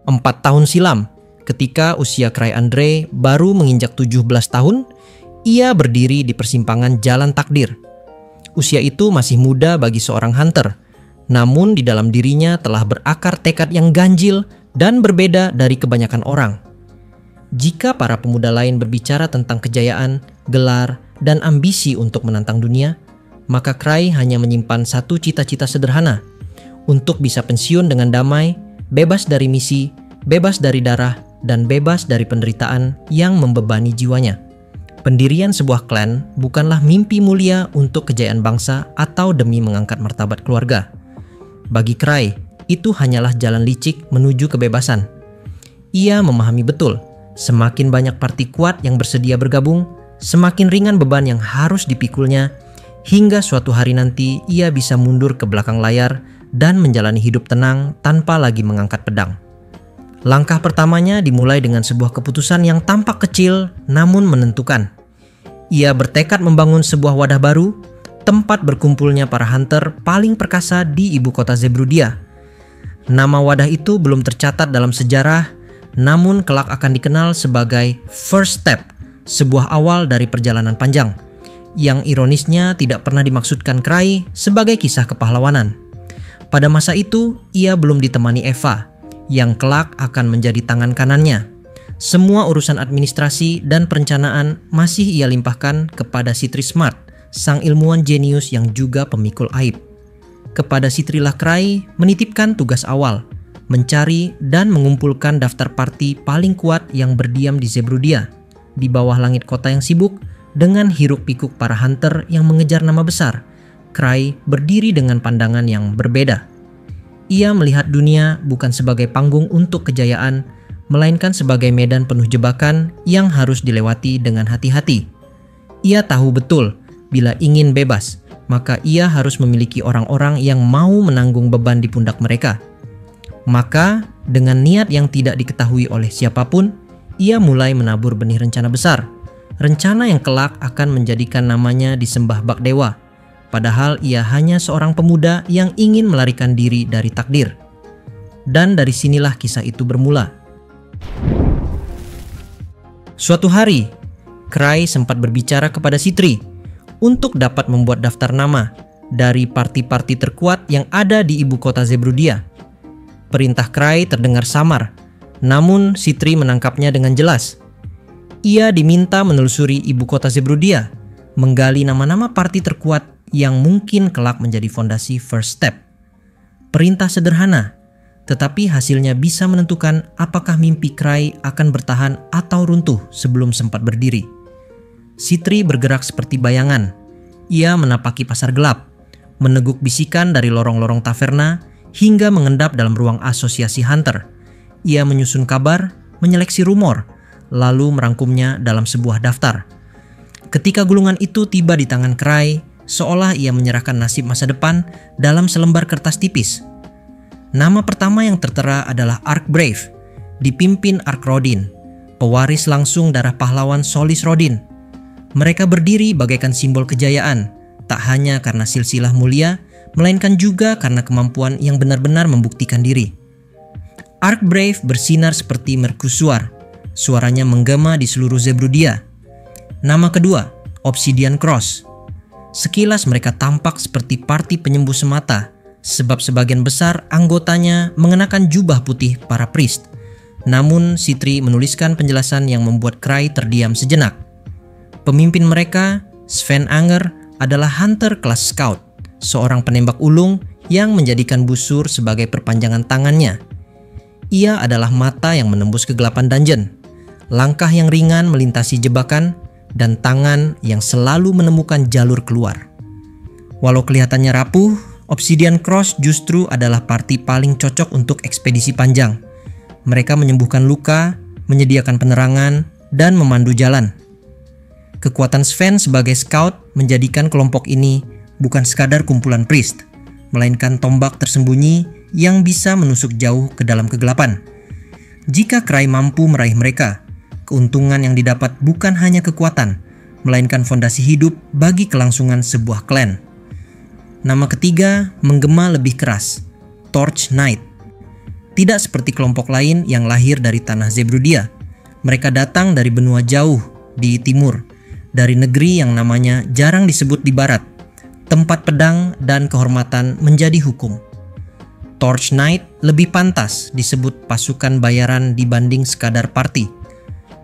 4 tahun silam, ketika usia Cray Andre baru menginjak 17 tahun, ia berdiri di persimpangan jalan takdir. Usia itu masih muda bagi seorang hunter, namun di dalam dirinya telah berakar tekad yang ganjil dan berbeda dari kebanyakan orang. Jika para pemuda lain berbicara tentang kejayaan, gelar, dan ambisi untuk menantang dunia, maka Cray hanya menyimpan satu cita-cita sederhana, untuk bisa pensiun dengan damai, bebas dari misi, bebas dari darah, dan bebas dari penderitaan yang membebani jiwanya. Pendirian sebuah klan bukanlah mimpi mulia untuk kejayaan bangsa atau demi mengangkat martabat keluarga. Bagi Cray, itu hanyalah jalan licik menuju kebebasan. Ia memahami betul, semakin banyak parti kuat yang bersedia bergabung, semakin ringan beban yang harus dipikulnya, hingga suatu hari nanti ia bisa mundur ke belakang layar dan menjalani hidup tenang tanpa lagi mengangkat pedang. Langkah pertamanya dimulai dengan sebuah keputusan yang tampak kecil namun menentukan. Ia bertekad membangun sebuah wadah baru, tempat berkumpulnya para hunter paling perkasa di ibu kota Zerbrudia. Nama wadah itu belum tercatat dalam sejarah, namun kelak akan dikenal sebagai First Step, sebuah awal dari perjalanan panjang, yang ironisnya tidak pernah dimaksudkan Cray sebagai kisah kepahlawanan. Pada masa itu, ia belum ditemani Eva, yang kelak akan menjadi tangan kanannya. Semua urusan administrasi dan perencanaan masih ia limpahkan kepada Sitri Smart, sang ilmuwan jenius yang juga pemikul aib. Kepada Sitrilah Cray menitipkan tugas awal, mencari dan mengumpulkan daftar parti paling kuat yang berdiam di Zerbrudia, di bawah langit kota yang sibuk dengan hiruk-pikuk para hunter yang mengejar nama besar. Cray berdiri dengan pandangan yang berbeda. Ia melihat dunia bukan sebagai panggung untuk kejayaan, melainkan sebagai medan penuh jebakan yang harus dilewati dengan hati-hati. Ia tahu betul, bila ingin bebas, maka ia harus memiliki orang-orang yang mau menanggung beban di pundak mereka. Maka, dengan niat yang tidak diketahui oleh siapapun, ia mulai menabur benih rencana besar. Rencana yang kelak akan menjadikan namanya disembah bak dewa. Padahal ia hanya seorang pemuda yang ingin melarikan diri dari takdir. Dan dari sinilah kisah itu bermula. Suatu hari, Cray sempat berbicara kepada Sitri untuk dapat membuat daftar nama dari parti-parti terkuat yang ada di ibu kota Zerbrudia. Perintah Cray terdengar samar, namun Sitri menangkapnya dengan jelas. Ia diminta menelusuri ibu kota Zerbrudia, menggali nama-nama parti terkuat yang mungkin kelak menjadi fondasi First Step. Perintah sederhana, tetapi hasilnya bisa menentukan apakah mimpi Cray akan bertahan atau runtuh sebelum sempat berdiri. Sitri bergerak seperti bayangan. Ia menapaki pasar gelap, meneguk bisikan dari lorong-lorong taverna, hingga mengendap dalam ruang asosiasi hunter. Ia menyusun kabar, menyeleksi rumor, lalu merangkumnya dalam sebuah daftar. Ketika gulungan itu tiba di tangan Cray, seolah ia menyerahkan nasib masa depan dalam selembar kertas tipis. Nama pertama yang tertera adalah Ark Brave, dipimpin Ark Rodin, pewaris langsung darah pahlawan Solis Rodin. Mereka berdiri bagaikan simbol kejayaan, tak hanya karena silsilah mulia, melainkan juga karena kemampuan yang benar-benar membuktikan diri. Ark Brave bersinar seperti mercusuar, suaranya menggema di seluruh Zerbrudia. Nama kedua, Obsidian Cross. Sekilas mereka tampak seperti parti penyembuh semata, sebab sebagian besar anggotanya mengenakan jubah putih para priest. Namun Sitri menuliskan penjelasan yang membuat Cray terdiam sejenak. Pemimpin mereka, Sven Anger, adalah hunter kelas scout, seorang penembak ulung yang menjadikan busur sebagai perpanjangan tangannya. Ia adalah mata yang menembus kegelapan dungeon, langkah yang ringan melintasi jebakan, dan tangan yang selalu menemukan jalur keluar. Walau kelihatannya rapuh, Obsidian Cross justru adalah parti paling cocok untuk ekspedisi panjang. Mereka menyembuhkan luka, menyediakan penerangan, dan memandu jalan. Kekuatan Sven sebagai scout menjadikan kelompok ini bukan sekadar kumpulan priest, melainkan tombak tersembunyi yang bisa menusuk jauh ke dalam kegelapan. Jika Cray mampu meraih mereka, keuntungan yang didapat bukan hanya kekuatan, melainkan fondasi hidup bagi kelangsungan sebuah klan. Nama ketiga menggema lebih keras, Torch Knight. Tidak seperti kelompok lain yang lahir dari tanah Zebrudia. Mereka datang dari benua jauh di timur, dari negeri yang namanya jarang disebut di barat. Tempat pedang dan kehormatan menjadi hukum. Torch Knight lebih pantas disebut pasukan bayaran dibanding sekadar party.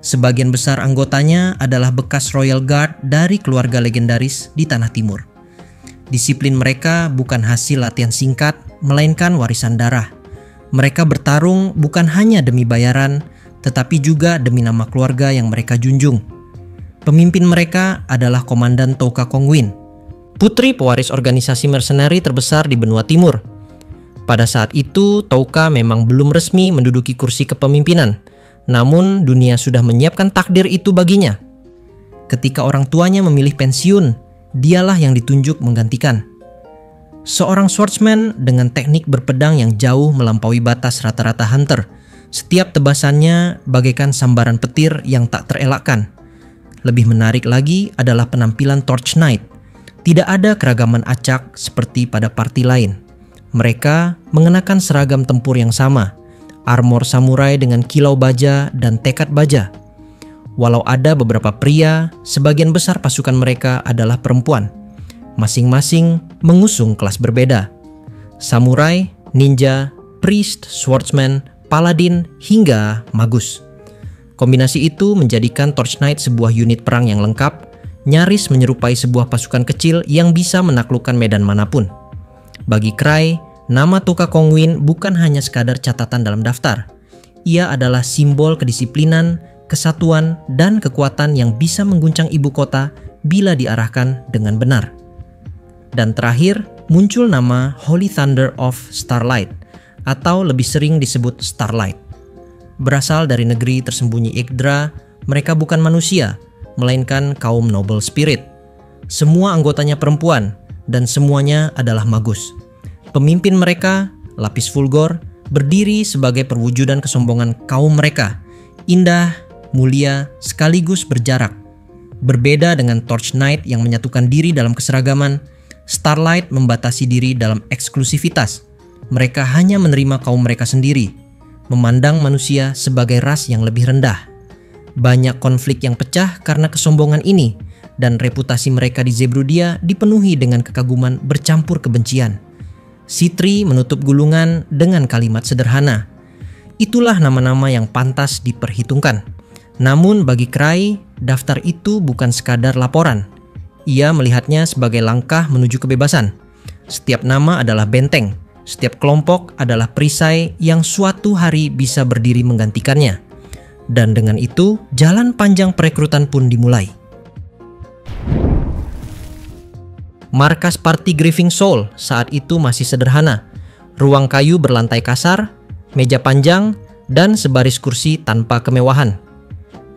Sebagian besar anggotanya adalah bekas Royal Guard dari keluarga legendaris di Tanah Timur. Disiplin mereka bukan hasil latihan singkat, melainkan warisan darah. Mereka bertarung bukan hanya demi bayaran, tetapi juga demi nama keluarga yang mereka junjung. Pemimpin mereka adalah Komandan Touka Kongwin, putri pewaris organisasi mercenary terbesar di benua timur. Pada saat itu, Touka memang belum resmi menduduki kursi kepemimpinan, namun dunia sudah menyiapkan takdir itu baginya. Ketika orang tuanya memilih pensiun, dialah yang ditunjuk menggantikan. Seorang swordsman dengan teknik berpedang yang jauh melampaui batas rata-rata hunter. Setiap tebasannya bagaikan sambaran petir yang tak terelakkan. Lebih menarik lagi adalah penampilan Torch Knight. Tidak ada keragaman acak seperti pada party lain. Mereka mengenakan seragam tempur yang sama, armor samurai dengan kilau baja dan tekad baja. Walau ada beberapa pria, sebagian besar pasukan mereka adalah perempuan. Masing-masing mengusung kelas berbeda. Samurai, ninja, priest, swordsman, paladin, hingga magus. Kombinasi itu menjadikan Torch Knight sebuah unit perang yang lengkap, nyaris menyerupai sebuah pasukan kecil yang bisa menaklukkan medan manapun. Bagi Cry, nama Touka Kongwin bukan hanya sekadar catatan dalam daftar. Ia adalah simbol kedisiplinan, kesatuan, dan kekuatan yang bisa mengguncang ibu kota bila diarahkan dengan benar. Dan terakhir, muncul nama Holy Thunder of Starlight, atau lebih sering disebut Starlight. Berasal dari negeri tersembunyi Yggdra, mereka bukan manusia, melainkan kaum noble spirit. Semua anggotanya perempuan, dan semuanya adalah magus. Pemimpin mereka, Lapis Fulgor, berdiri sebagai perwujudan kesombongan kaum mereka. Indah, mulia, sekaligus berjarak. Berbeda dengan Torch Knight yang menyatukan diri dalam keseragaman, Starlight membatasi diri dalam eksklusivitas. Mereka hanya menerima kaum mereka sendiri, memandang manusia sebagai ras yang lebih rendah. Banyak konflik yang pecah karena kesombongan ini, dan reputasi mereka di Zebrudia dipenuhi dengan kekaguman bercampur kebencian. Sitri menutup gulungan dengan kalimat sederhana. Itulah nama-nama yang pantas diperhitungkan. Namun bagi Cry, daftar itu bukan sekadar laporan. Ia melihatnya sebagai langkah menuju kebebasan. Setiap nama adalah benteng. Setiap kelompok adalah perisai yang suatu hari bisa berdiri menggantikannya. Dan dengan itu, jalan panjang perekrutan pun dimulai. Markas party Grieving Soul saat itu masih sederhana. Ruang kayu berlantai kasar, meja panjang, dan sebaris kursi tanpa kemewahan.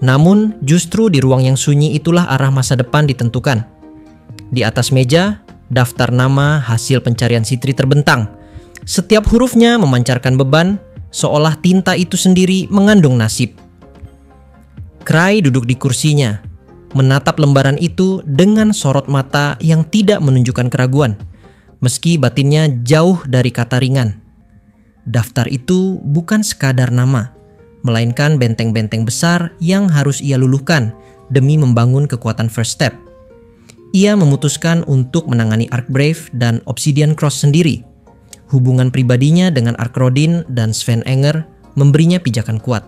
Namun, justru di ruang yang sunyi itulah arah masa depan ditentukan. Di atas meja, daftar nama hasil pencarian Sitri terbentang. Setiap hurufnya memancarkan beban, seolah tinta itu sendiri mengandung nasib. Cry duduk di kursinya, menatap lembaran itu dengan sorot mata yang tidak menunjukkan keraguan, meski batinnya jauh dari kata ringan. Daftar itu bukan sekadar nama, melainkan benteng-benteng besar yang harus ia luluhkan demi membangun kekuatan First Step. Ia memutuskan untuk menangani Arkbrave dan Obsidian Cross sendiri. Hubungan pribadinya dengan Ark Rodin dan Sven Enger memberinya pijakan kuat.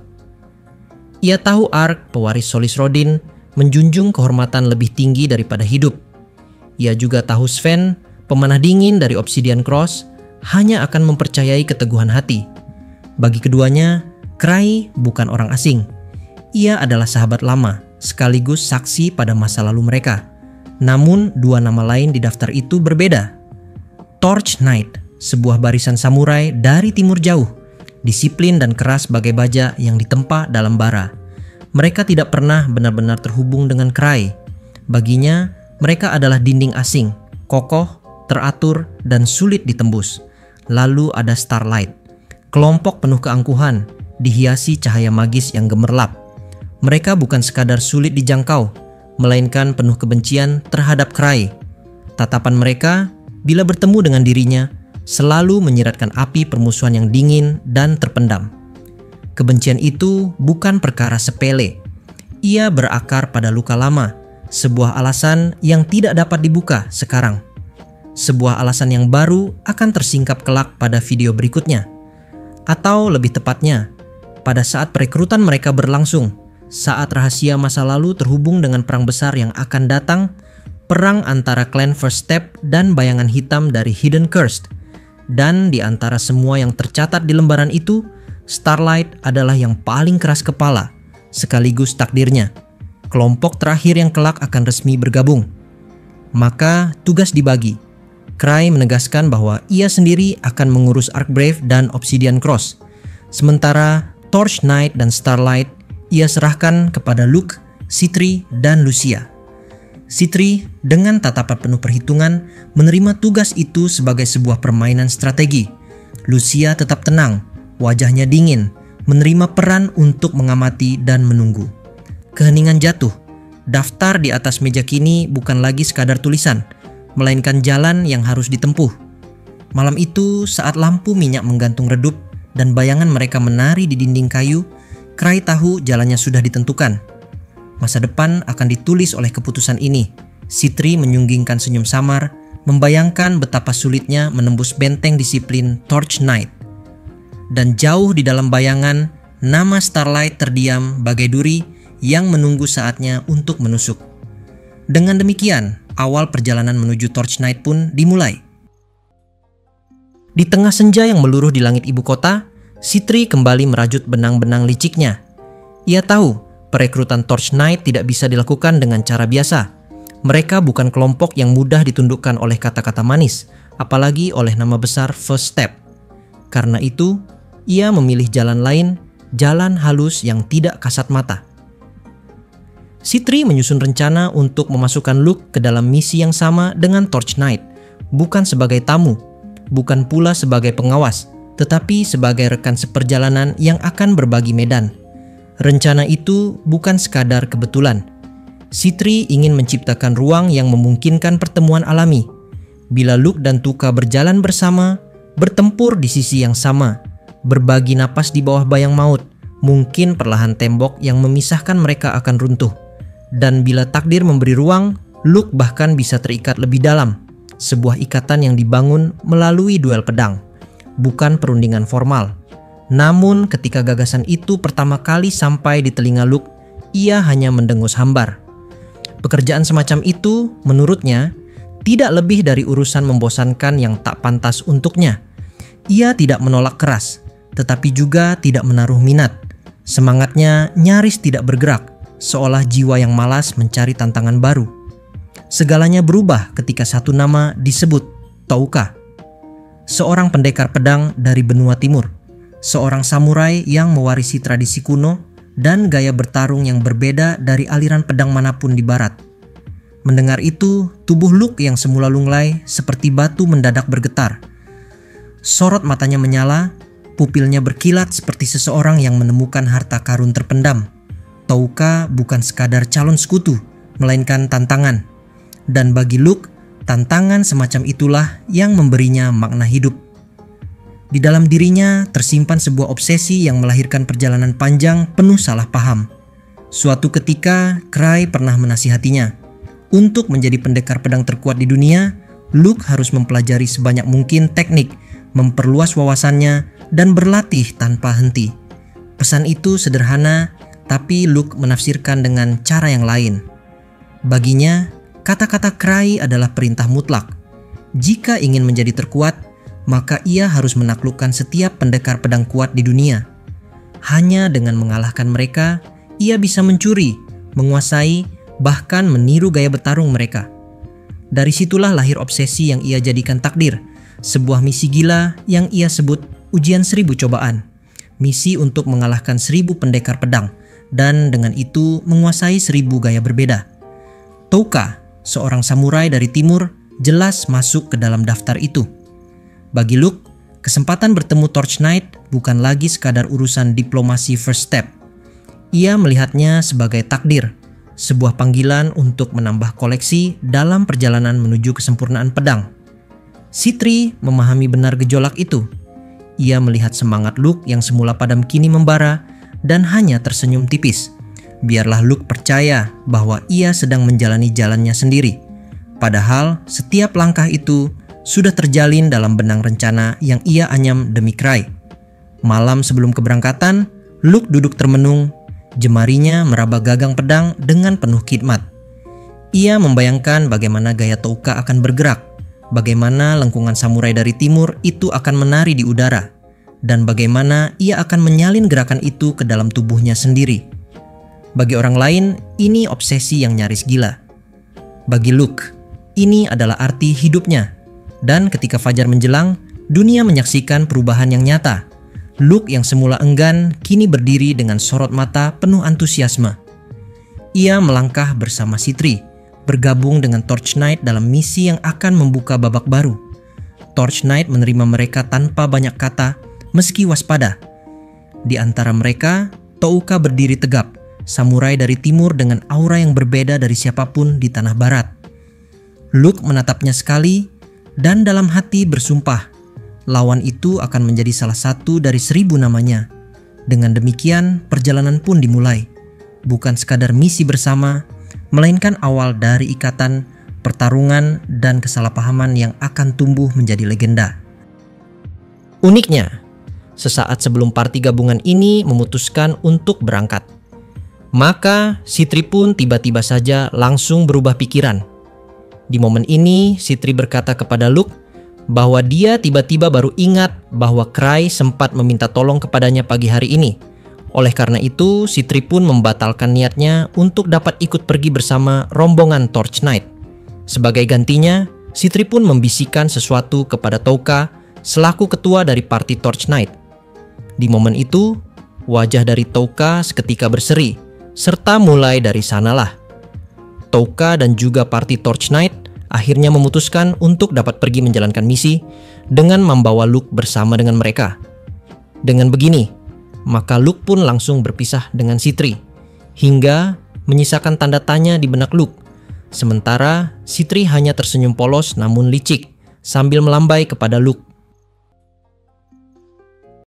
Ia tahu Ark, pewaris Solis Rodin, menjunjung kehormatan lebih tinggi daripada hidup. Ia juga tahu Sven, pemanah dingin dari Obsidian Cross, hanya akan mempercayai keteguhan hati. Bagi keduanya, Cry bukan orang asing. Ia adalah sahabat lama, sekaligus saksi pada masa lalu mereka. Namun, dua nama lain di daftar itu berbeda. Torch Knight, sebuah barisan samurai dari timur jauh, disiplin dan keras bagai baja yang ditempa dalam bara. Mereka tidak pernah benar-benar terhubung dengan Cry. Baginya, mereka adalah dinding asing, kokoh, teratur, dan sulit ditembus. Lalu ada Starlight, kelompok penuh keangkuhan, dihiasi cahaya magis yang gemerlap. Mereka bukan sekadar sulit dijangkau, melainkan penuh kebencian terhadap Cry. Tatapan mereka, bila bertemu dengan dirinya, selalu menyiratkan api permusuhan yang dingin dan terpendam. Kebencian itu bukan perkara sepele. Ia berakar pada luka lama, sebuah alasan yang tidak dapat dibuka sekarang. Sebuah alasan yang baru akan tersingkap kelak pada video berikutnya. Atau lebih tepatnya, pada saat perekrutan mereka berlangsung, saat rahasia masa lalu terhubung dengan perang besar yang akan datang, perang antara klan First Step dan bayangan hitam dari Hidden Cursed. Dan di antara semua yang tercatat di lembaran itu, Starlight adalah yang paling keras kepala, sekaligus takdirnya. Kelompok terakhir yang kelak akan resmi bergabung. Maka tugas dibagi. Cry menegaskan bahwa ia sendiri akan mengurus Archbrave dan Obsidian Cross. Sementara Torch Knight dan Starlight ia serahkan kepada Luke, Citri, dan Lucia. Citri dengan tatapan penuh perhitungan menerima tugas itu sebagai sebuah permainan strategi. Lucia tetap tenang, wajahnya dingin, menerima peran untuk mengamati dan menunggu. Keheningan jatuh. Daftar di atas meja kini bukan lagi sekadar tulisan, melainkan jalan yang harus ditempuh. Malam itu, saat lampu minyak menggantung redup dan bayangan mereka menari di dinding kayu, Cry tahu jalannya sudah ditentukan. Masa depan akan ditulis oleh keputusan ini. Citri menyunggingkan senyum samar, membayangkan betapa sulitnya menembus benteng disiplin Torch Knight. Dan jauh di dalam bayangan, nama Starlight terdiam bagai duri yang menunggu saatnya untuk menusuk. Dengan demikian, awal perjalanan menuju Torch Knight pun dimulai. Di tengah senja yang meluruh di langit ibu kota, Citri kembali merajut benang-benang liciknya. Ia tahu perekrutan Torch Knight tidak bisa dilakukan dengan cara biasa. Mereka bukan kelompok yang mudah ditundukkan oleh kata-kata manis, apalagi oleh nama besar First Step. Karena itu, ia memilih jalan lain, jalan halus yang tidak kasat mata. Citri menyusun rencana untuk memasukkan Luke ke dalam misi yang sama dengan Torch Knight, bukan sebagai tamu, bukan pula sebagai pengawas, tetapi sebagai rekan seperjalanan yang akan berbagi medan. Rencana itu bukan sekadar kebetulan. Citri ingin menciptakan ruang yang memungkinkan pertemuan alami. Bila Luke dan Tuka berjalan bersama, bertempur di sisi yang sama, berbagi napas di bawah bayang maut, mungkin perlahan tembok yang memisahkan mereka akan runtuh. Dan bila takdir memberi ruang, Luke bahkan bisa terikat lebih dalam. Sebuah ikatan yang dibangun melalui duel pedang, bukan perundingan formal. Namun ketika gagasan itu pertama kali sampai di telinga Luke, ia hanya mendengus hambar. Pekerjaan semacam itu, menurutnya, tidak lebih dari urusan membosankan yang tak pantas untuknya. Ia tidak menolak keras, tetapi juga tidak menaruh minat. Semangatnya nyaris tidak bergerak, seolah jiwa yang malas mencari tantangan baru. Segalanya berubah ketika satu nama disebut, Touka. Seorang pendekar pedang dari benua timur. Seorang samurai yang mewarisi tradisi kuno dan gaya bertarung yang berbeda dari aliran pedang manapun di barat. Mendengar itu, tubuh Luke yang semula lunglai seperti batu mendadak bergetar. Sorot matanya menyala, pupilnya berkilat seperti seseorang yang menemukan harta karun terpendam. Touka bukan sekadar calon sekutu, melainkan tantangan. Dan bagi Luke, tantangan semacam itulah yang memberinya makna hidup. Di dalam dirinya tersimpan sebuah obsesi yang melahirkan perjalanan panjang penuh salah paham. Suatu ketika, Cry pernah menasihatinya. Untuk menjadi pendekar pedang terkuat di dunia, Luke harus mempelajari sebanyak mungkin teknik, memperluas wawasannya, dan berlatih tanpa henti. Pesan itu sederhana, tapi Luke menafsirkan dengan cara yang lain. Baginya, kata-kata Cry adalah perintah mutlak. Jika ingin menjadi terkuat, maka ia harus menaklukkan setiap pendekar pedang kuat di dunia. Hanya dengan mengalahkan mereka, ia bisa mencuri, menguasai, bahkan meniru gaya bertarung mereka. Dari situlah lahir obsesi yang ia jadikan takdir, sebuah misi gila yang ia sebut ujian 1000 cobaan. Misi untuk mengalahkan 1000 pendekar pedang, dan dengan itu menguasai 1000 gaya berbeda. Touka, seorang samurai dari timur, jelas masuk ke dalam daftar itu. Bagi Luke, kesempatan bertemu Torch Knight bukan lagi sekadar urusan diplomasi First Step. Ia melihatnya sebagai takdir, sebuah panggilan untuk menambah koleksi dalam perjalanan menuju kesempurnaan pedang. Sitri memahami benar gejolak itu. Ia melihat semangat Luke yang semula padam kini membara dan hanya tersenyum tipis. Biarlah Luke percaya bahwa ia sedang menjalani jalannya sendiri. Padahal setiap langkah itu sudah terjalin dalam benang rencana yang ia anyam demi Cray. Malam sebelum keberangkatan, Luke duduk termenung, jemarinya meraba gagang pedang dengan penuh khidmat. Ia membayangkan bagaimana gaya Touka akan bergerak, bagaimana lengkungan samurai dari timur itu akan menari di udara, dan bagaimana ia akan menyalin gerakan itu ke dalam tubuhnya sendiri. Bagi orang lain, ini obsesi yang nyaris gila. Bagi Luke, ini adalah arti hidupnya. Dan ketika fajar menjelang, dunia menyaksikan perubahan yang nyata. Luke yang semula enggan, kini berdiri dengan sorot mata penuh antusiasme. Ia melangkah bersama Sitri, bergabung dengan Torch Knight dalam misi yang akan membuka babak baru. Torch Knight menerima mereka tanpa banyak kata, meski waspada. Di antara mereka, Touka berdiri tegap, samurai dari timur dengan aura yang berbeda dari siapapun di tanah barat. Luke menatapnya sekali, dan dalam hati bersumpah, lawan itu akan menjadi salah satu dari 1000 namanya. Dengan demikian, perjalanan pun dimulai. Bukan sekadar misi bersama, melainkan awal dari ikatan, pertarungan, dan kesalahpahaman yang akan tumbuh menjadi legenda. Uniknya, sesaat sebelum parti gabungan ini memutuskan untuk berangkat, maka Sitri pun tiba-tiba saja langsung berubah pikiran. Di momen ini, Sitri berkata kepada Luke bahwa dia tiba-tiba baru ingat bahwa Cray sempat meminta tolong kepadanya pagi hari ini. Oleh karena itu, Sitri pun membatalkan niatnya untuk dapat ikut pergi bersama rombongan Torch Knight. Sebagai gantinya, Sitri pun membisikkan sesuatu kepada Touka selaku ketua dari parti Torch Knight. Di momen itu, wajah dari Touka seketika berseri, serta mulai dari sanalah Touka dan juga parti Torch Knight akhirnya memutuskan untuk dapat pergi menjalankan misi dengan membawa Luke bersama dengan mereka. Dengan begini, maka Luke pun langsung berpisah dengan Sitri, hingga menyisakan tanda tanya di benak Luke. Sementara Sitri hanya tersenyum polos namun licik sambil melambai kepada Luke.